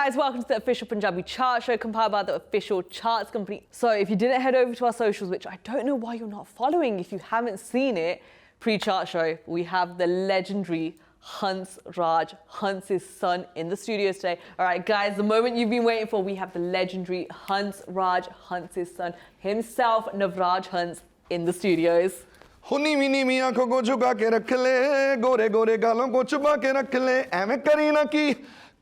guys, welcome to the official Punjabi chart show compiled by the official charts company. So if you didn't head over to our socials, which I don't know why you're not following if you haven't seen it, pre-chart show, we have the legendary Hans Raj, Hans's son, in the studios today. All right, guys, the moment you've been waiting for, we have the legendary Hans Raj, Hans's son himself, Navraj Hans, in the studios. हुनी mini मियाँ को झुका के रख ले गोरे गोरे गालों को छुपा के रख ले एवें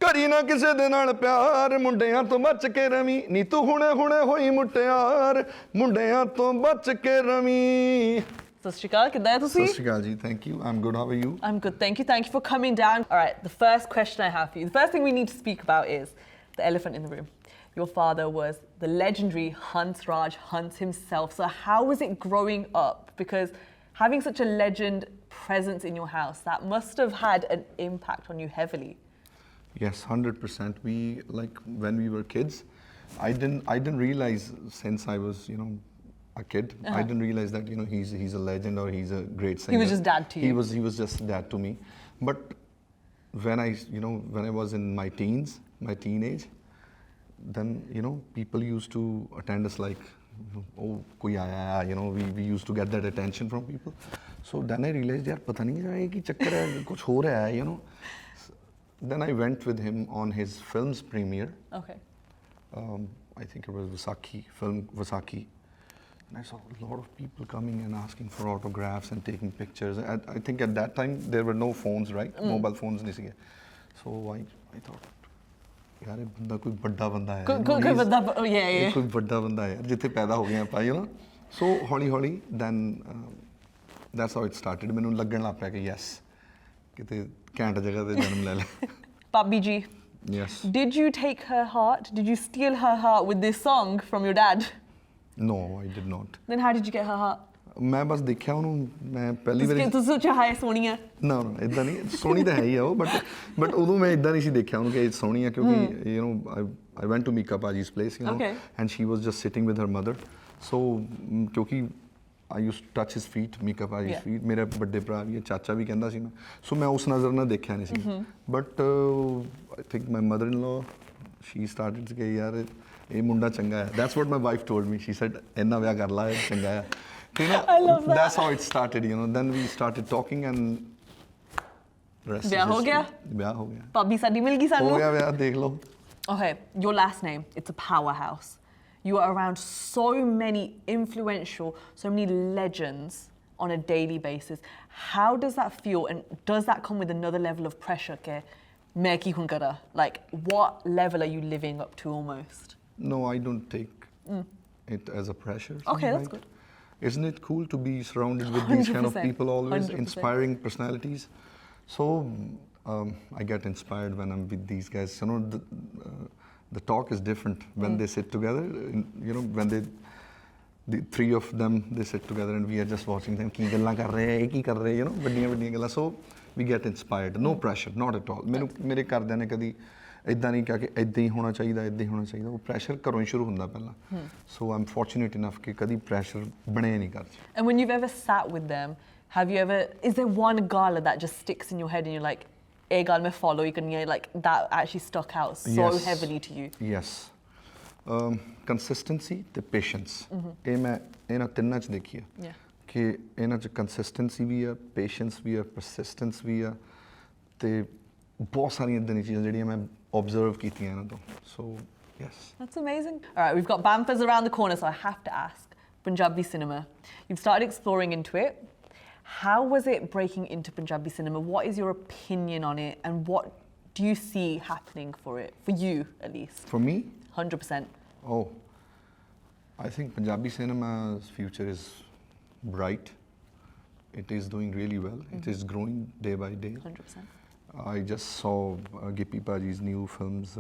करी ना किसे दे नाल प्यार मुंडियां तो बच के रवी नी तू हुणे हुणे होई मुटियार मुंडियां तो बच के रवी Sat Shri Akal, किद्दां है तुसी? Sat Shri Akal ji, thank you. I'm good. How are you? I'm good, thank you. Thank you for coming down. All right, the first question I have for you, the first thing we need to speak about is the elephant in the room. Your father was the legendary Hans Raj, Hans himself. So how was it growing up? Because having such a legend presence in your house, that must have had an impact on you heavily. Yes, 100%. We, like, when we were kids, I didn't realize since I was, a kid. I didn't realize that he's a legend or he's a great singer. He was just dad to you. He was just dad to me. But when I was in my teenage, then people used to attend us like, oh koi aaya hai, we used to get that attention from people. So then I realized yaar pata nahi ki chakkar hai, kuch ho raha hai, Then I went with him on his film's premiere. Okay. I think it was Vaisakhi. And I saw a lot of people coming and asking for autographs and taking pictures. I think at that time there were no phones, right? Mobile phones nahi sige. So I thought, yaar ye banda koi badda banda hai. Koi badda, yeah. Koi badda banda hai, jithe paida ho gaya pa, So holi, then that's how it started. Mainu laggan lag paya ki yes, kite ਘੈਂਟ ਜਗ੍ਹਾ ਤੇ ਜਨਮ ਲੈ ਲੈ Bobby G. Yes. Did you take her heart? Did you steal her heart with this song from your dad? No, I did not. Then how did you get her heart? ਮੈਂ ਬਸ ਦੇਖਿਆ ਉਹਨੂੰ ਮੈਂ ਪਹਿਲੀ ਵਾਰੀ ਤੁਸੀਂ ਸੋਚਿਆ ਹਾਏ ਸੋਹਣੀ ਆ ਨਾ ਇਦਾਂ ਨਹੀਂ ਸੋਹਣੀ ਤਾਂ ਹੈ ਹੀ ਆ ਉਹ ਬਟ ਉਦੋਂ ਮੈਂ ਇਦਾਂ ਨਹੀਂ ਸੀ ਦੇਖਿਆ ਉਹਨੂੰ ਕਿ ਸੋਹਣੀ ਆ ਕਿਉਂਕਿ I went to Mika Paji's place, and she was just sitting with her mother. So ਕਿਉਂਕਿ I used to touch his feet, Mika Paji's feet. मेरा बड़े भरा भी चाचा भी कहता सी मैं. So मैं उस नज़र ना देखा नहीं सी. But I think my mother-in-law, she started to say यार ये मुंडा चंगा है. That's what my wife told me. She said इन्ना ब्याह कर ला है चंगा है. I love that. That's how it started. Then we started talking and. ब्याह हो गया. ब्याह हो गया. भाभी साडी मिल गई सानू. हो गया ब्याह देख लो. Okay, your last name, it's a powerhouse. You are around so many influential, so many legends on a daily basis. How does that feel, and does that come with another level of pressure? Like, what level are you living up to almost? No, I don't take it as a pressure. Okay, that's good. Isn't it cool to be surrounded with these kind of people always, 100%. inspiring personalities? So I get inspired when I'm with these guys. The talk is different when they sit together. When the three of them, they sit together and we are just watching them. Ki gallan kar rahe hain, ki kar rahe, baddiyan gallan. So we get inspired. No pressure, not at all. Mere ਘਰਦਿਆਂ ਨੇ ਕਦੀ ਇਦਾਂ ਨਹੀਂ ਕਿਹਾ ਕਿ ਇਦਾਂ ਹੀ ਹੋਣਾ ਚਾਹੀਦਾ, ਇਦਾਂ ਹੀ ਹੋਣਾ ਚਾਹੀਦਾ. ਉਹ ਪ੍ਰੈਸ਼ਰ ਘਰੋਂ ਹੀ ਸ਼ੁਰੂ ਹੁੰਦਾ ਪਹਿਲਾਂ. So I'm fortunate enough ਕਿ ਕਦੀ ਪ੍ਰੈਸ਼ਰ ਬਣਿਆ ਨਹੀਂ ਘਰ 'ਚ. And when you've ever sat with them, is there one gala that just sticks in your head and you're like, ਇਹ ਗੱਲ ਮੈਂ follow ਹੀ ਕਰਨੀ ਹੈ, like that actually stuck out so heavily to you? Yes. Consistency ਤੇ patience. ਇਹ ਮੈਂ ਇਹਨਾਂ ਤਿੰਨਾਂ 'ਚ ਦੇਖੀ ਹੈ ਕਿ ਇਹਨਾਂ 'ਚ consistency ਵੀ ਆ, patience ਵੀ ਆ, persistence ਵੀ ਆ ਤੇ ਬਹੁਤ ਸਾਰੀਆਂ ਇਦਾਂ ਦੀਆਂ ਚੀਜ਼ਾਂ ਜਿਹੜੀਆਂ ਮੈਂ observe ਕੀਤੀਆਂ ਇਹਨਾਂ ਤੋਂ. So yes. That's amazing. All right, we've got Bamfas around the corner, so I have to ask, Punjabi cinema, you've started exploring into it. How was it breaking into Punjabi cinema? What is your opinion on it, and what do you see happening for it, for you at least? For me? 100%. Oh, I think Punjabi cinema's future is bright. It is doing really well. It is growing day by day. 100%. I just saw Gippy Paji's new films,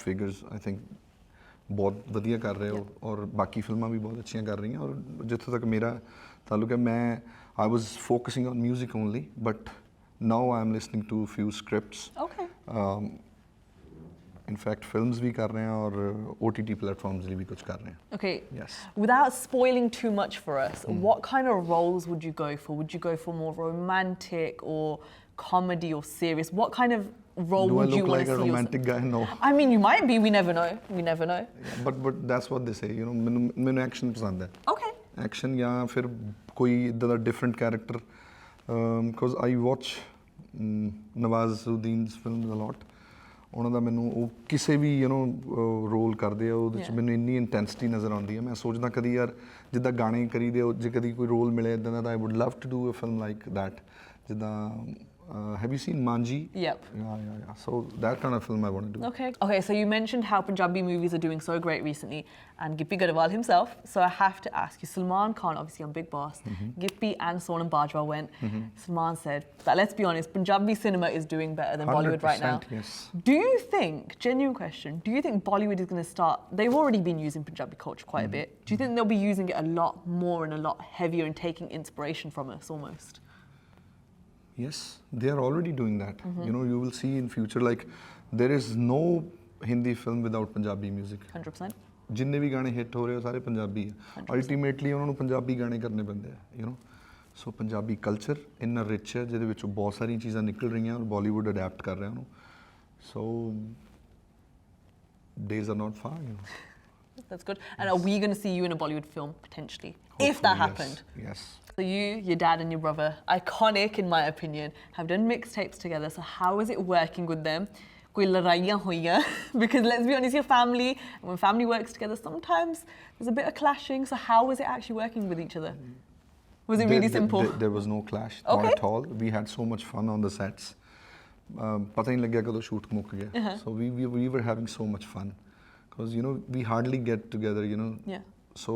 Figures. I think बहुत ਵਧੀਆ ਕਰ ਰਹੇ ਹੋ ਔਰ ਬਾਕੀ ਫਿਲਮਾਂ ਵੀ ਬਹੁਤ ਅੱਛੀਆਂ ਕਰ ਰਹੀਆਂ ਔਰ ਜਿੱਥੋਂ ਤੱਕ ਮੇਰਾ ਤਾਲੁਕ ਹੈ I was focusing on music only, but now I'm listening to a few scripts. Okay. In fact films ਵੀ ਕਰ ਰਹੇ ਹਾਂ ਔਰ OTT ਪਲੇਟਫਾਰਮਸ ਲਈ ਵੀ ਕੁਝ ਕਰ ਰਹੇ ਹਾਂ. Okay. Yes. Without spoiling too much for us, what kind of roles would you go for? Would you go for more romantic or comedy or serious? What kind of role Do I would you look want like to a see romantic guy? No. I mean, you might be. We never know. We never know. But that's what they say. You know, ਮੈਨੂੰ action ਪਸੰਦ ਹੈ. Okay. Action ਜਾਂ ਫਿਰ ਕੋਈ ਇੱਦਾਂ ਦਾ different character because I watch Nawazuddin's films a lot. ਉਹਨਾਂ ਦਾ ਮੈਨੂੰ ਉਹ ਕਿਸੇ ਵੀ ਰੋਲ ਕਰਦੇ ਆ ਉਹਦੇ 'ਚ ਮੈਨੂੰ ਇੰਨੀ ਇੰਟੈਂਸਿਟੀ ਨਜ਼ਰ ਆਉਂਦੀ ਹੈ. ਮੈਂ ਸੋਚਦਾ ਕਦੀ ਯਾਰ ਜਿੱਦਾਂ ਗਾਣੇ ਕਰੀਦੇ ਜੇ ਕਦੀ ਕੋਈ ਰੋਲ ਮਿਲੇ ਇੱਦਾਂ ਦਾ I would love to do a film like that. ਜਿੱਦਾਂ have you seen Manji? Yep. Yeah. So that kind of film I want to do. Okay, so you mentioned how Punjabi movies are doing so great recently, and Gippy Garewal himself. So I have to ask you, Salman Khan, obviously on Big Boss, Gippy and Sonam Bajwa went. Salman said, but let's be honest, Punjabi cinema is doing better than Bollywood right now. Yes. Do you think, genuine question, do you think Bollywood is going to start, they've already been using Punjabi culture quite a bit. Do you think they'll be using it a lot more and a lot heavier and taking inspiration from us almost? Yes, they are already doing that. You know, you will see in future, like, there is no Hindi film without Punjabi music. 100%. ਜਿੰਨੇ ਵੀ ਗਾਣੇ hit ਹੋ ਰਹੇ ਉਹ ਸਾਰੇ ਪੰਜਾਬੀ ਆ. Ultimately ਉਹਨਾਂ ਨੂੰ ਪੰਜਾਬੀ ਗਾਣੇ ਕਰਨੇ ਪੈਂਦੇ ਆ, you know. So Punjabi culture ਇੰਨਾ ਰਿਚ ਹੈ ਜਿਹਦੇ ਵਿੱਚੋਂ ਬਹੁਤ ਸਾਰੀਆਂ ਚੀਜ਼ਾਂ ਨਿਕਲ ਰਹੀਆਂ ਔਰ ਬਾਲੀਵੁੱਡ ਅਡੈਪਟ ਕਰ ਰਿਹਾ ਉਹਨੂੰ. So days are not far, you know. That's good. And are we going to see you in a Bollywood film, potentially? If that happened? Yes. So you, your dad and your brother, iconic in my opinion, have done mixtapes together. So how is it working with them? Koi ladaiyan hoiyan? Because let's be honest, your family, and when family works together, sometimes there's a bit of clashing. So how is it actually working with each other? Was it really simple? There was no clash, not at all. We had so much fun on the sets. पता नहीं लग गया कਦੋਂ shoot ਮੁੱਕ ਗਿਆ. So we were having so much fun. Because, you know, we hardly get together, you know. Yeah. So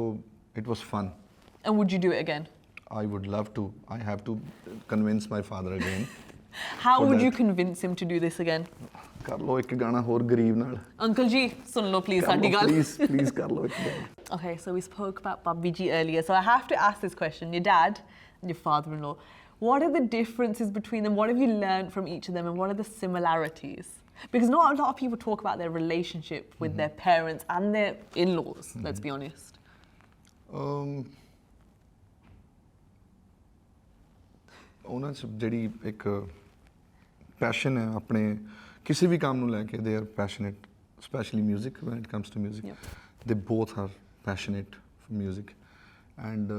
it was fun. And would you do it again? I would love to. I have to convince my father again. How would you convince him to do this again? ਕਰ ਲੋ ਇੱਕ ਗਾਣਾ ਹੋਰ ਗਰੀਬ ਨਾਲ. Uncle Ji, ਸੁਣ ਲੋ please ਸਾਡੀ ਗੱਲ. Please ਕਰ ਲੋ ਇੱਕ ਗਾਣਾ. Okay, so we spoke about Babbi Ji earlier. So I have to ask this question. Your dad and your father-in-law, what are the differences between them? What have you learned from each of them and what are the similarities? Because not a lot of people talk about their relationship with their parents and their in-laws, let's be honest. ਉਹਨਾਂ 'ਚ ਜਿਹੜੀ ਇੱਕ passion ਹੈ ਆਪਣੇ ਕਿਸੇ ਵੀ ਕੰਮ ਨੂੰ ਲੈ ਕੇ, they are passionate, specially music. When it comes to music, they both are passionate for music and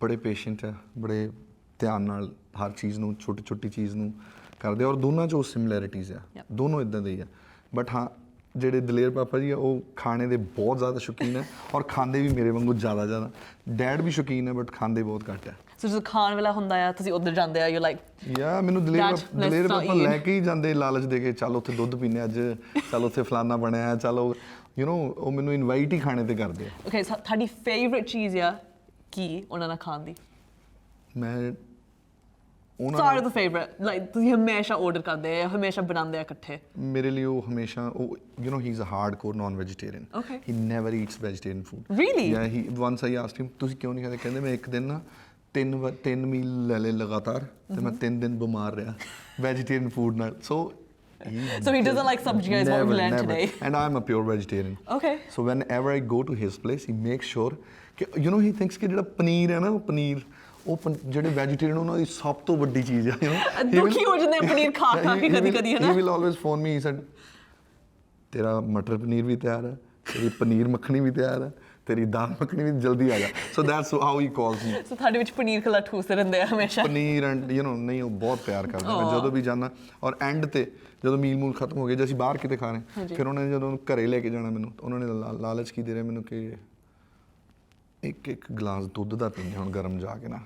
ਬੜੇ ਪੇਸ਼ੈਂਟ ਹੈ, ਬੜੇ ਧਿਆਨ ਨਾਲ ਹਰ ਚੀਜ਼ ਨੂੰ, ਛੋਟੀ ਛੋਟੀ ਚੀਜ਼ ਨੂੰ ਕਰਦੇ. ਔਰ ਦੋਨਾਂ 'ਚ ਉਹ ਸਿਮਿਲੈਰਿਟੀਜ਼ ਆ, ਦੋਨੋਂ ਇੱਦਾਂ ਦੇ ਹੀ ਆ. ਬਟ ਹਾਂ, ਜਿਹੜੇ ਦਲੇਰ ਪਾਪਾ ਜੀ ਆ ਉਹ ਖਾਣੇ ਦੇ ਬਹੁਤ ਜ਼ਿਆਦਾ ਸ਼ੌਕੀਨ ਹੈ ਔਰ ਖਾਂਦੇ ਵੀ ਮੇਰੇ ਵਾਂਗੂ ਜ਼ਿਆਦਾ. ਡੈਡ ਵੀ ਸ਼ੌਕੀਨ ਹੈ ਬਟ ਖਾਂਦੇ ਬਹੁਤ ਘੱਟ ਹੈ. ਸੋ ਜਦੋਂ ਖਾਣ ਵਾਲਾ ਹੁੰਦਾ ਆ ਤੁਸੀਂ ਉੱਧਰ ਜਾਂਦੇ ਆ, ਯੂ ਲਾਈਕ ਯਾ ਮੈਨੂੰ ਦਲੇਰ ਪਾਪਾ ਲੈ ਕੇ ਹੀ ਜਾਂਦੇ ਲਾਲਚ ਦੇ ਕੇ, ਚੱਲ ਉੱਥੇ ਦੁੱਧ ਪੀਨੇ ਅੱਜ, ਚੱਲ ਉੱਥੇ ਫਲਾਨਾ ਬਣਿਆ, ਚਲੋ, ਯੂ ਨੋ, ਉਹ ਮੈਨੂੰ ਇਨਵਾਈਟ ਹੀ ਖਾਣੇ ਤੇ ਕਰਦੇ ਆ. ਓਕੇ, ਸੋ ਤੁਹਾਡੀ ਫੇਵਰਿਟ ਚੀਜ਼ ਆ ਕੀ ਉਹਨਾਂ ਨਾਲ ਖਾਣ ਦੀ? ਮੈਂ Start of the favorite, like ਤੁਸੀਂ ਹਮੇਸ਼ਾ ਆਰਡਰ ਕਰਦੇ ਆ, ਹਮੇਸ਼ਾ ਬਣਾਉਂਦੇ ਆ ਇਕੱਠੇ? ਮੇਰੇ ਲਈ ਉਹ ਹਮੇਸ਼ਾ ਉਹ, you know, he's a hardcore non-vegetarian. Okay. He never eats vegetarian food. Really? Yeah, once I asked him, ਤੁਸੀਂ ਕਿਉਂ ਨਹੀਂ ਖਾਂਦੇ? ਕਹਿੰਦੇ ਮੈਂ ਇੱਕ ਦਿਨ ਨਾ ਤਿੰਨ ਮੀਲ ਲੈ ਲਏ ਲਗਾਤਾਰ ਤੇ ਮੈਂ 3 ਦਿਨ ਬਿਮਾਰ ਰਿਹਾ ਵੈਜੀਟੇਰੀਅਨ ਫੂਡ ਨਾਲ. So he doesn't like sabjiyan, is what we learned today. And I'm a pure vegetarian. Okay. So whenever I go to his place, he makes sure ਕਿ, you know, he thinks ਕਿ ਜਿਹੜਾ ਪਨੀਰ ਹੈ ਨਾ, ਉਹ ਪਨੀਰ, ਉਹ ਜਿਹੜੇ vegetarian ਉਹਨਾਂ ਦੀ ਸਭ ਤੋਂ ਵੱਡੀ ਚੀਜ਼ ਹੈ, ਯੂ ਨੋ. ਦੁਖੀ ਹੋ ਜਾਂਦੇ ਆ ਪਨੀਰ ਖਾ ਕੇ ਕਦੀ ਹੈ ਨਾ. He will always phone me, he said, ਤੇਰਾ ਮਟਰ ਪਨੀਰ ਵੀ ਤਿਆਰ ਹੈ, ਤੇਰੀ ਪਨੀਰ ਮੱਖਣੀ ਵੀ ਤਿਆਰ ਹੈ, ਤੇਰੀ ਦਾਲ ਮੱਖਣੀ ਵੀ ਜਲਦੀ ਆ ਜਾ. So that's how he calls me. So ਤੁਹਾਡੇ ਵਿੱਚ ਪਨੀਰ ਖਲਾ ਠੂਸ ਰਹਿੰਦੇ ਆ ਹਮੇਸ਼ਾ? ਪਨੀਰ ਐਂਡ, ਯੂ ਨੋ, ਨਹੀਂ, ਉਹ ਬਹੁਤ ਪਿਆਰ ਕਰਦੇ ਨੇ. ਜਦੋਂ ਵੀ ਜਾਣਾ, ਔਰ ਐਂਡ ਤੇ ਜਦੋਂ ਮੀਲ ਮੂਲ ਖਤਮ ਹੋ ਗਏ, ਜੇ ਅਸੀਂ ਬਾਹਰ ਕਿਤੇ ਖਾ ਰਹੇ, ਫਿਰ ਉਹਨਾਂ ਨੇ ਜਦੋਂ ਘਰੇ ਲੈ ਕੇ ਜਾਣਾ ਮੈਨੂੰ, ਉਹਨਾਂ ਨੇ ਲਾਲਚ ਕੀ ਦੇ ਰਹੇ ਮੈਨੂੰ ਕਿ ਇੱਕ ਗਲਾਸ ਦੁੱਧ ਦਾ ਪੀਂਦੇ ਹੁਣ ਗਰਮ ਜਾ ਕੇ ਨਾ,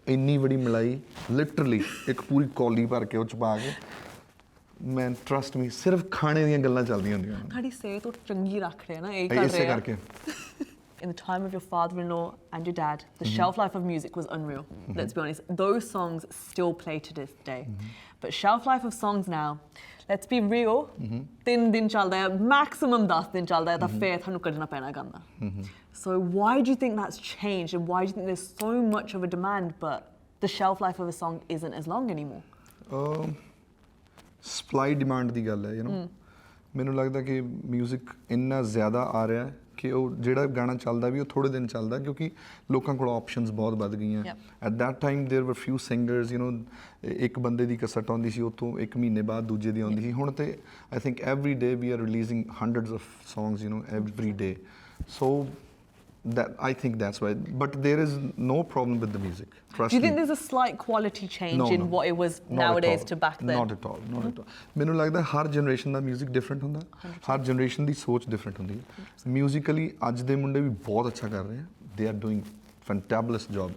ਇੰਨੀ ਬੜੀ ਮਲਾਈ, ਲਿਟਰਲੀ ਇੱਕ ਪੂਰੀ ਕੌਲੀ ਭਰ ਕੇ ਉਹ ਚ ਪਾ ਕੇ, ਮੈਂ ਟਰਸਟ ਮੀ, ਸਿਰਫ ਖਾਣੇ ਦੀਆਂ ਗੱਲਾਂ ਚੱਲਦੀਆਂ ਹੁੰਦੀਆਂ. ਤੁਹਾਡੀ ਸਿਹਤ ਉਹ ਚੰਗੀ ਰੱਖ ਰਹੇ ਨਾ, ਇਹ ਕਰ ਰਹੇ ਆ. ਇਸੇ ਕਰਕੇ. In the time of your father-in-law and your dad, the shelf life of music was unreal. Let's be honest. Those songs still play to this day. But shelf life of songs now, let's be real, 3 ਦਿਨ ਚੱਲਦਾ ਹੈ, maximum 10 ਦਿਨ ਚੱਲਦਾ ਹੈ, ਤਾਂ ਫਿਰ ਤੁਹਾਨੂੰ ਕੱਢਣਾ ਪੈਣਾ ਗਾਣਾ. So why do you think that's changed, and why do you think there's so much of a demand but the shelf life of a song isn't as long anymore? Supply demand ਦੀ ਗੱਲ ਹੈ, you know. ਮੈਨੂੰ ਲੱਗਦਾ ਕਿ music ਇੰਨਾ ਜ਼ਿਆਦਾ ਆ ਰਿਹਾ ਕਿ ਉਹ ਜਿਹੜਾ ਗਾਣਾ ਚੱਲਦਾ ਵੀ ਉਹ ਥੋੜੇ ਦਿਨ ਚੱਲਦਾ ਕਿਉਂਕਿ ਲੋਕਾਂ ਕੋਲ ਆਪਸ਼ਨਸ ਬਹੁਤ ਵੱਧ ਗਈਆਂ at that time there were few singers ਇੱਕ ਬੰਦੇ ਦੀ ਕਸਟ ਆਉਂਦੀ ਸੀ ਉਹ ਤੋਂ ਇੱਕ ਮਹੀਨੇ ਬਾਅਦ ਦੂਜੇ ਦੀ ਆਉਂਦੀ ਸੀ ਹੁਣ ਤੇ I think every day we are releasing hundreds of songs every day so that I think that's why, but there is no problem with the music. Trust Do you think me. there's a slight quality change in No. what it was Not at nowadays all. to back then? Not at all. Not at all. ਮੈਨੂੰ ਲੱਗਦਾ ਹਰ generation ਦਾ 뮤직 different ਹੁੰਦਾ ਹਰ generation ਦੀ ਸੋਚ different ਹੁੰਦੀ ਹੈ musically ਅੱਜ ਦੇ ਮੁੰਡੇ ਵੀ ਬਹੁਤ ਅੱਛਾ ਕਰ ਰਹੇ ਆ they are doing fantabulous job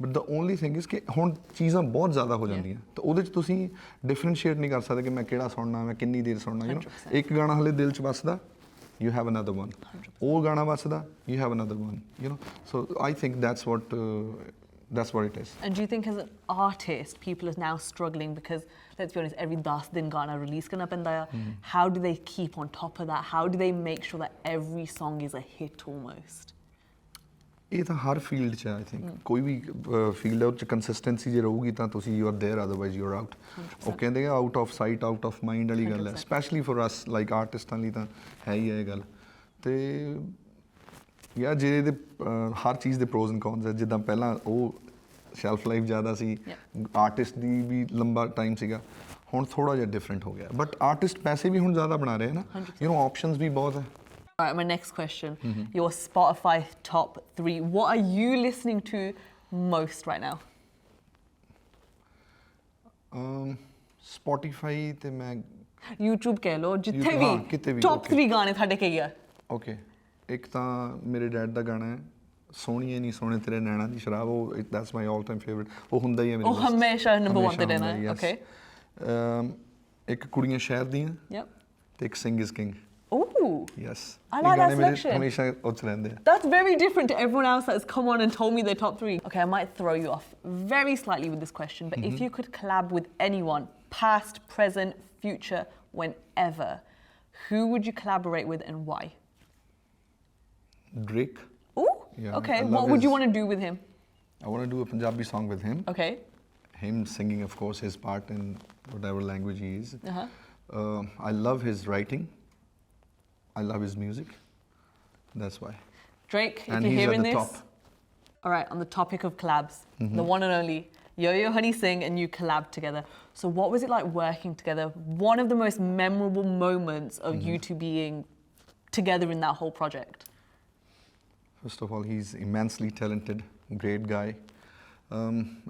but the only thing is ਕਿ ਹੁਣ ਚੀਜ਼ਾਂ ਬਹੁਤ ਜ਼ਿਆਦਾ ਹੋ ਜਾਂਦੀਆਂ ਤਾਂ ਉਹਦੇ 'ਚ ਤੁਸੀਂ ਡਿਫਰੈਂਸ਼ੀਏਟ ਨਹੀਂ ਕਰ ਸਕਦੇ ਕਿ ਮੈਂ ਕਿਹੜਾ ਸੁਣਨਾ ਮੈਂ ਕਿੰਨੀ ਦੇਰ ਸੁਣਨਾ ਇੱਕ ਗਾਣਾ ਹਲੇ ਦਿਲ 'ਚ ਵੱਸਦਾ you have another one. ਉਹ ਗਾਣਾ ਵੱਸਦਾ you have another one. So I think that's what it is. And do you think as an artist, people are now struggling because, let's be honest, every 10 din gana release karna penda hai. How do they keep on top of that? How do they make sure that every song is a hit almost? ਇਹ ਤਾਂ ਹਰ field 'ਚ ਹੈ I think ਕੋਈ ਵੀ field ਹੈ ਉਹ 'ਚ consistency ਜੇ ਰਹੂਗੀ ਤਾਂ ਤੁਸੀਂ you are there otherwise you are out ਉਹ ਕਹਿੰਦੇ ਆ out of site out of mind ਵਾਲੀ ਗੱਲ ਹੈ ਸਪੈਸ਼ਲੀ ਫॉर ਅਸ ਲਾਈਕ ਆਰਟਿਸਟਾਂ ਲਈ ਤਾਂ ਹੈ ਹੀ ਇਹ ਗੱਲ ਤੇ ਯਾਰ ਜਿਹੜੇ ਦੇ ਹਰ ਚੀਜ਼ ਦੇ ਪ੍ਰੋਜ਼ ਐਂਡ ਕੌਨਸ ਹੈ ਜਿੱਦਾਂ ਪਹਿਲਾਂ ਉਹ ਸ਼ੈਲਫ ਲਾਈਫ ਜ਼ਿਆਦਾ ਸੀ ਆਰਟਿਸਟ ਦੀ ਵੀ ਲੰਬਾ ਟਾਈਮ ਸੀਗਾ ਹੁਣ ਥੋੜਾ ਜਿਹਾ ਡਿਫਰੈਂਟ ਹੋ ਗਿਆ ਬਟ ਆਰਟਿਸਟ ਪੈਸੇ ਵੀ ਹੁਣ ਜ਼ਿਆਦਾ ਬਣਾ ਰਹੇ ਨਾ ਆਪਸ਼ਨਸ ਵੀ ਬਹੁਤ ਹੈ All right, my next question. Your Spotify top 3. What are you listening to most right now? Spotify ਤੇ ਮੈਂ YouTube ਕਹਿ ਲੋ ਜਿੱਥੇ ਕਿਤੇ ਵੀ top 3 ਗਾਣੇ ਤੁਹਾਡੇ ਕੀ ਆ ਓਕੇ ਇੱਕ ਤਾਂ ਮੇਰੇ ਡੈਡ ਦਾ ਗਾਣਾ ਹੈ ਸੋਹਣੀਏ ਨਹੀਂ ਸੋਹਣੇ ਤੇਰੇ ਨੈਣਾ ਦੀ ਸ਼ਰਾਬ ਉਹ that's my all time favourite ਉਹ ਹੁੰਦਾ ਹੀ ਹੈ ਮੇਰੇ ਉਹ ਹਮੇਸ਼ਾ ਨੰਬਰ 1 ਤੇ ਰਹਿਣਾ ਹੈ ਓਕੇ ਇੱਕ ਕੁੜੀਆਂ ਸ਼ਹਿਰ ਦੀਆਂ ਯਪ ਤੇ ਇੱਕ Singh is king Ooh. Yes. I like that selection. ਹਮੇਸ਼ਾ ਉੱਚ ਰਹਿੰਦੇ ਆ That's very different to everyone else that's come on and told me their top 3. Okay, I might throw you off very slightly with this question, but if you could collab with anyone, past, present, future, whenever, who would you collaborate with and why? Drake. Ooh, Yeah, okay. I love What would you his- want to do with him? I want to do a Punjabi song with him. Okay. Him singing, of course, his part in whatever language he is. Uh-huh. I love his writing. I love his music. That's why. Drake, if And you're he's hearing at the this. top. All right, on the topic of collabs, the one and only Yo-Yo Honey Singh and you collab together. So what was it like working together? One of the most memorable moments of you two being together in that whole project. First of all, he's immensely talented, great guy.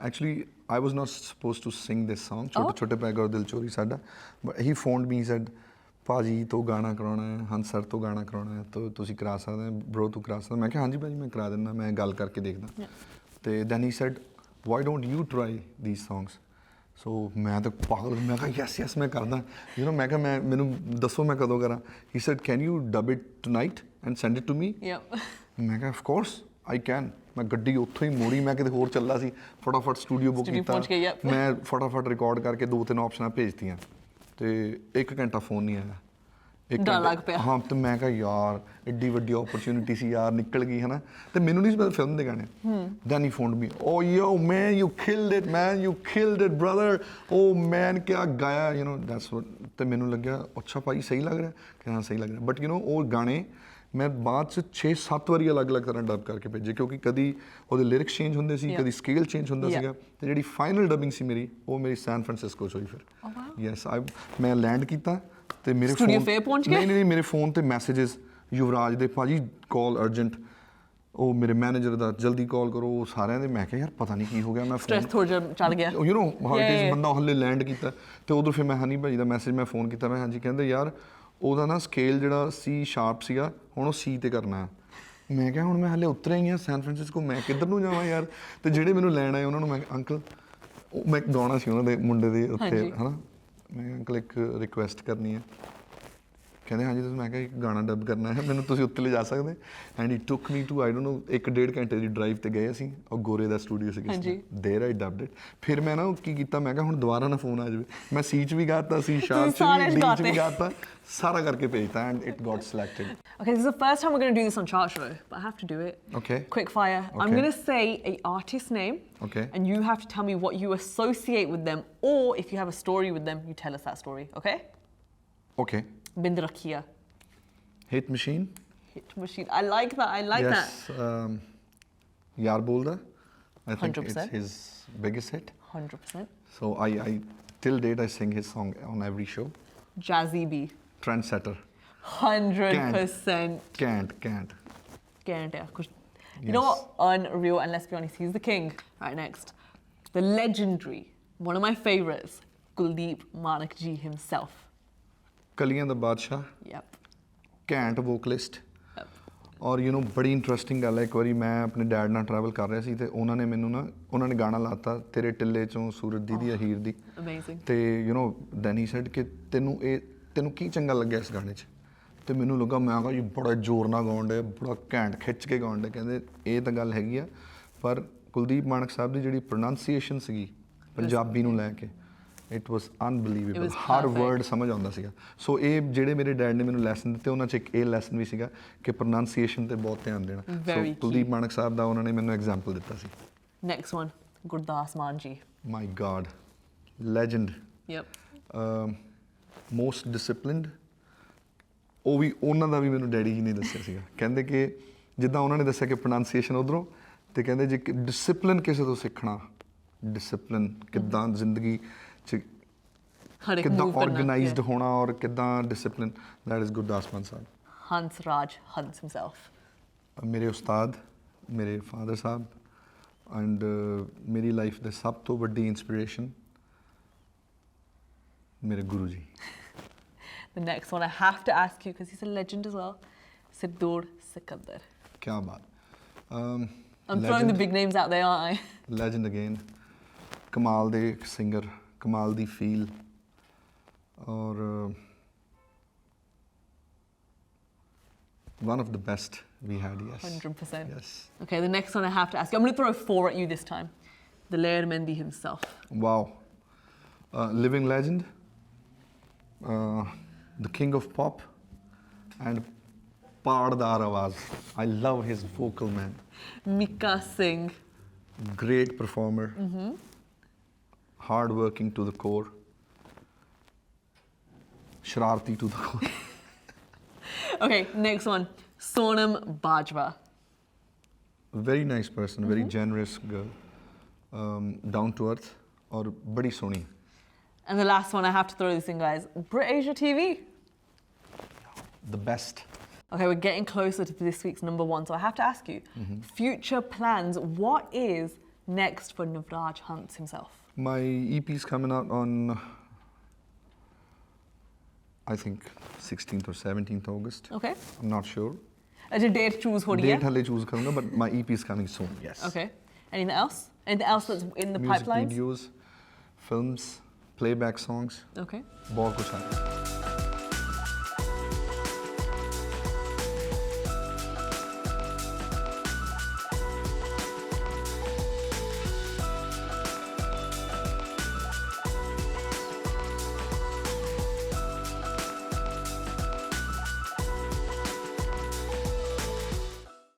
Actually, I was not supposed to sing this song, Chote Chote Peg Aur Dil Chori Sada, but he phoned me, he said, ਭਾਜੀ ਤੋਂ ਗਾਣਾ ਕਰਾਉਣਾ ਹੈ ਹੰਸ sir ਤੋਂ ਗਾਣਾ ਕਰਾਉਣਾ ਹੈ ਤਾਂ ਤੁਸੀਂ ਕਰਾ ਸਕਦੇ ਹੋ ਬ్రో ਤੂੰ ਕਰਾ ਸਕਦਾ ਮੈਂ ਕਿਹਾ ਹਾਂਜੀ ਭਾਜੀ ਮੈਂ ਕਰਾ ਦਿੰਦਾ ਮੈਂ ਗੱਲ ਕਰਕੇ ਦੇਖਦਾ ਤੇ then he said why don't you try these songs so ਮੈਂ ਤਾਂ ਪਾਗਲ ਮੈਂ ਕਿਹਾ ਯੈਸ ਮੈਂ ਕਰਦਾ ਮੈਂ ਕਿਹਾ ਮੈਨੂੰ ਦੱਸੋ ਮੈਂ ਕਦੋਂ ਕਰਾਂ he said can you dub it tonight and send it to me ਮੈਂ ਕਿਹਾ ਆਫ ਕੋਰਸ ਆਈ ਕੈਨ ਮੈਂ ਗੱਡੀ ਉੱਥੋਂ ਹੀ ਮੋੜੀ ਮੈਂ ਕਿਤੇ ਹੋਰ ਚੱਲਾ ਸੀ ਫਟਾਫਟ ਸਟੂਡੀਓ ਬੁੱਕ ਕੀਤਾ ਮੈਂ ਫਟਾਫਟ ਰਿਕਾਰਡ ਕਰਕੇ 2-3 ਆਪਸ਼ਨਾਂ ਭੇਜਤੀਆਂ ਤੇ 1 ਘੰਟਾ ਫੋਨ ਨਹੀਂ ਆਇਆ ਡਰ ਲੱਗ ਪਿਆ ਹਾਂ ਤੇ ਮੈਂ ਕਿਹਾ ਯਾਰ ਐਡੀ ਵੱਡੀ ਓਪਰਚੁਨਿਟੀ ਸੀ ਯਾਰ ਨਿਕਲ ਗਈ ਹੈ ਨਾ ਤੇ ਮੈਨੂੰ ਨਹੀਂ ਸੀ ਪਤਾ ਫਿਲਮ ਦੇ ਗਾਣੇ then he ਫੋਨਡ me oh yo man you killed it man you killed it brother oh man ਕਿਆ ਗਾਇਆ ਦੈਟਸ ਵਾਟ ਤੇ ਮੈਨੂੰ ਲੱਗਿਆ ਅੱਛਾ ਭਾਈ ਸਹੀ ਲੱਗ ਰਿਹਾ ਕਿ ਹਾਂ ਸਹੀ ਲੱਗ ਰਿਹਾ ਬਟ ਉਹ ਗਾਣੇ ਮੈਂ ਬਾਅਦ 'ਚ 6-7 ਵਾਰੀ ਅਲੱਗ-ਅਲੱਗ ਤਰ੍ਹਾਂ ਡਬ ਕਰਕੇ ਭੇਜੇ ਕਿਉਂਕਿ ਕਦੀ ਉਹਦੇ ਲਿਰਿਕਸ ਚੇਂਜ ਹੁੰਦੇ ਸੀ ਕਦੀ ਸਕੇਲ ਚੇਂਜ ਹੁੰਦਾ ਸੀਗਾ ਤੇ ਜਿਹੜੀ ਫਾਈਨਲ ਡਬਿੰਗ ਸੀ ਮੇਰੀ ਉਹ ਮੇਰੀ ਸੈਨ ਫਰਾਂਸਿਸਕੋ 'ਚ ਹੋਈ ਫਿਰ ਯੈਸ ਮੈਂ ਲੈਂਡ ਕੀਤਾ ਤੇ ਮੇਰੇ ਫੋਨ ਨਹੀਂ ਮੇਰੇ ਫੋਨ ਤੇ ਮੈਸੇजेस ਯੁਵਰਾਜ ਦੇ ਭਾਜੀ ਕਾਲ ਅਰਜੈਂਟ ਉਹ ਮੇਰੇ ਮੈਨੇਜਰ ਦਾ ਜਲਦੀ ਕਾਲ ਕਰੋ ਸਾਰਿਆਂ ਦੇ ਮੈਂ ਕਿਹਾ ਯਾਰ ਪਤਾ ਨਹੀਂ ਕੀ ਹੋ ਗਿਆ ਮੈਂ ਸਟ੍ਰੈਸ ਥੋੜਾ ਚੱਲ ਗਿਆ ਹਾਰਟ ਬੰਦਾ ਹੱਲੇ ਲੈਂਡ ਕੀਤਾ ਤੇ ਉਧਰ ਫਿਰ ਮੈਂ ਹਨੀ ਭਾਜੀ ਦਾ ਮੈਸੇਜ ਮੈਂ ਫੋਨ ਕੀਤਾ ਮੈਂ ਹਾਂਜੀ ਕਹਿੰਦੇ ਯਾਰ ਉਹਦਾ ਨਾ ਸਕੇਲ ਜਿਹੜਾ ਸੀ ਸ਼ਾਰਪ ਸੀਗਾ ਹੁਣ ਉਹ ਸੀ ਤੇ ਕਰਨਾ ਮੈਂ ਕਿਹਾ ਹੁਣ ਮੈਂ ਹਲੇ ਉਤਰਿਆ ਹੀ ਆ ਸੈਨ ਫਰਾਂਸਿਸਕੋ ਮੈਂ ਕਿੱਧਰ ਨੂੰ ਜਾਵਾਂ ਯਾਰ ਤੇ ਜਿਹੜੇ ਮੈਨੂੰ ਲੈਣ ਆਏ ਉਹਨਾਂ ਨੂੰ ਮੈਂ ਅੰਕਲ ਉਹ ਮੈਂ ਗਾਉਣਾ ਸੀ ਉਹਨਾਂ ਦੇ ਮੁੰਡੇ ਦੇ ਉੱਤੇ ਹੈ ਨਾ ਮੈਂ ਅੰਕਲ ਇੱਕ ਰਿਕੁਐਸਟ ਕਰਨੀ ਹੈ ਕਹਿੰਦੇ ਹਾਂਜੀ ਤੁਸੀਂ ਮੈਂ ਕਿਹਾ ਇੱਕ ਗਾਣਾ ਡਬ ਕਰਨਾ ਹੈ ਮੈਨੂੰ ਤੁਸੀਂ ਉੱਤੇ ਲੈ ਜਾ ਸਕਦੇ ਐਂਡ ਹੀ ਟੁੱਕ ਮੀ ਟੂ ਆਈ ਡੋਨਟ ਨੋ 1-1.5 ਘੰਟੇ ਦੀ ਡਰਾਈਵ ਤੇ ਗਏ ਅਸੀਂ ਉਹ ਗੋਰੇ ਦਾ ਸਟੂਡੀਓ ਸੀ ਦੇਰ ਆਈ ਡਬਡ ਇਟ ਫਿਰ ਮੈਂ ਨਾ ਕੀ ਕੀਤਾ ਮੈਂ ਕਿਹਾ ਹੁਣ ਦੁਬਾਰਾ ਨਾ ਫੋਨ ਆ ਜਾਵੇ ਮੈਂ ਸੀ 'ਚ ਵੀ ਗਾਤਾ ਸੀ ਸ਼ਾਰਪ 'ਚ ਵੀ ਡੀ 'ਚ ਵੀ ਗਾਤਾ ਸਾਰਾ ਕਰਕੇ ਭੇਜਤਾ and it got selected Okay, this is the first time we're going to do this on Chart Show, but I have to do it. Okay. Quick fire. Okay. I'm going to say an artist name. Okay. And you have to tell me what you associate with them, or if you have a story with them, you tell us that story, okay? Okay. Bind Rakhiya. Hit Machine. Hit Machine. I like that. I like that. Yes. Yaar Bolda. I think 100%. it's his biggest hit. 100%. So I till date I sing his song on every show. Jazzy B. Trendsetter. 100%. Can't. Guarantee. You know what? Unreal. And let's be honest, he's the king. Right, next. The legendary, one of my favorites, Kuldeep Manak ji himself. Kaliyan da Badshah. Yep. Can't vocalist. Yep. ਔਰ you نو ਬੜੀ interesting ਗੱਲ ਹੈ ਇੱਕ ਵਾਰੀ ਮੈਂ ਆਪਣੇ dad ਨਾਲ travel ਕਰ ਰਿਹਾ ਸੀ ਤੇ ਉਹਨਾਂ ਨੇ ਗਾਣਾ ਲਾਤਾ ਤੇਰੇ ਟਿੱਲੇ ਚੋਂ ਸੂਰਜ ਦੀ ਦੀ ਹੀਰ ਦੀ Amazing. ਤੇ ਯੂ نو ਦੈਨ ਹੀ ਸੈਡ ਕਿ ਤੈਨੂੰ ਕੀ ਚੰਗਾ ਲੱਗਿਆ ਇਸ ਗਾਣੇ 'ਚ ਤੇ ਮੈਨੂੰ ਲੱਗਾ ਮੈਂ ਕਿਹਾ ਜੀ ਬੜਾ ਜ਼ੋਰ ਨਾਲ ਗਾਉਣ ਡੇ ਬੜਾ ਘੈਂਟ ਖਿੱਚ ਕੇ ਗਾਉਣ ਡੇ ਕਹਿੰਦੇ ਇਹ ਤਾਂ ਗੱਲ ਹੈਗੀ ਆ ਪਰ ਕੁਲਦੀਪ ਮਾਨਕ ਸਾਹਿਬ ਦੀ ਜਿਹੜੀ ਪ੍ਰੋਨਾਂਸੀਏਸ਼ਨ ਸੀਗੀ ਪੰਜਾਬੀ ਨੂੰ ਲੈ ਕੇ ਇਟ ਵਾਸ ਅਨਬਲੀਵੇਬਲ ਹਰ ਵਰਡ ਸਮਝ ਆਉਂਦਾ ਸੀਗਾ ਸੋ ਇਹ ਜਿਹੜੇ ਮੇਰੇ ਡੈਡ ਨੇ ਮੈਨੂੰ ਲੈਸਨ ਦਿੱਤੇ ਉਹਨਾਂ 'ਚ ਇੱਕ ਇਹ ਲੈਸਨ ਵੀ ਸੀਗਾ ਕਿ ਪ੍ਰੋਨਾਂਸੀਏਸ਼ਨ ਤੇ ਬਹੁਤ ਧਿਆਨ ਦੇਣਾ ਸੋ ਕੁਲਦੀਪ ਮਾਨਕ ਸਾਹਿਬ ਦਾ ਉਹਨਾਂ ਨੇ ਮੈਨੂੰ ਐਗਜ਼ਾਮਪਲ ਦਿੱਤਾ ਸੀ Next one, Gurdas Mann ji. My god legend Yep. Most disciplined ਉਹ ਵੀ ਉਹਨਾਂ ਦਾ ਵੀ ਮੈਨੂੰ ਡੈਡੀ ਜੀ ਨੇ ਦੱਸਿਆ ਸੀਗਾ ਕਹਿੰਦੇ ਕਿ ਜਿੱਦਾਂ ਉਹਨਾਂ ਨੇ ਦੱਸਿਆ ਕਿ ਪ੍ਰੋਨਾਂਸੀਏਸ਼ਨ ਉਧਰੋਂ ਤੇ ਕਹਿੰਦੇ ਜੇ ਡਿਸਪਲਿਨ ਕਿਸੇ ਤੋਂ ਸਿੱਖਣਾ ਡਿਸਪਲਿਨ ਕਿੱਦਾਂ ਜ਼ਿੰਦਗੀ 'ਚ ਕਿੱਦਾਂ ਆਰਗੇਨਾਈਜ਼ਡ ਹੋਣਾ ਔਰ ਕਿੱਦਾਂ discipline that is Gurdas Maan Sahib Hans Raj Hans himself. ਮੇਰੇ ਉਸਤਾਦ ਮੇਰੇ ਫਾਦਰ ਸਾਹਿਬ ਐਂਡ ਮੇਰੀ ਲਾਈਫ ਦੇ ਸਭ ਤੋਂ ਵੱਡੀ ਇੰਸਪੀਰੇਸ਼ਨ ਮੇਰੇ Guru ji The next one I have to ask you because he's a legend as well. Siddur Sikandar. ਕਿਆ ਬਾਤ I'm throwing the big names out there, aren't I? Legend again. ਕਮਾਲ ਦੇ singer ਕਮਾਲ ਦੀ ਫੀਲ ਔਰ one of the best we had, yes. 100%. Yes. Okay, the next one I have to ask you. I'm going to throw 4 at you this time. The Laird Mendy himself. Wow. Living legend. The king of pop. And Pardar Awaz. I love his vocal, man. Mika Singh. Great performer. Hard working to the core. Shararti to the core. Okay, next one. Sonam Bajwa. Very nice person, very generous girl. Down to earth or badi soni. And the last one, I have to throw this in, guys. Brit Asia TV. The best. Okay, we're getting closer to this week's number 1, so I have to ask you, future plans, what is next for Navraj Hunt himself? My EP is coming out on, I think, 16th or 17th August. Okay. I'm not sure. As a date choose what Date halle choose karunga, but my EP is coming soon, yes. Okay. Anything else? Anything else that's in the Music pipeline? videos, films, playback songs. Okay. बहुत कुछ है.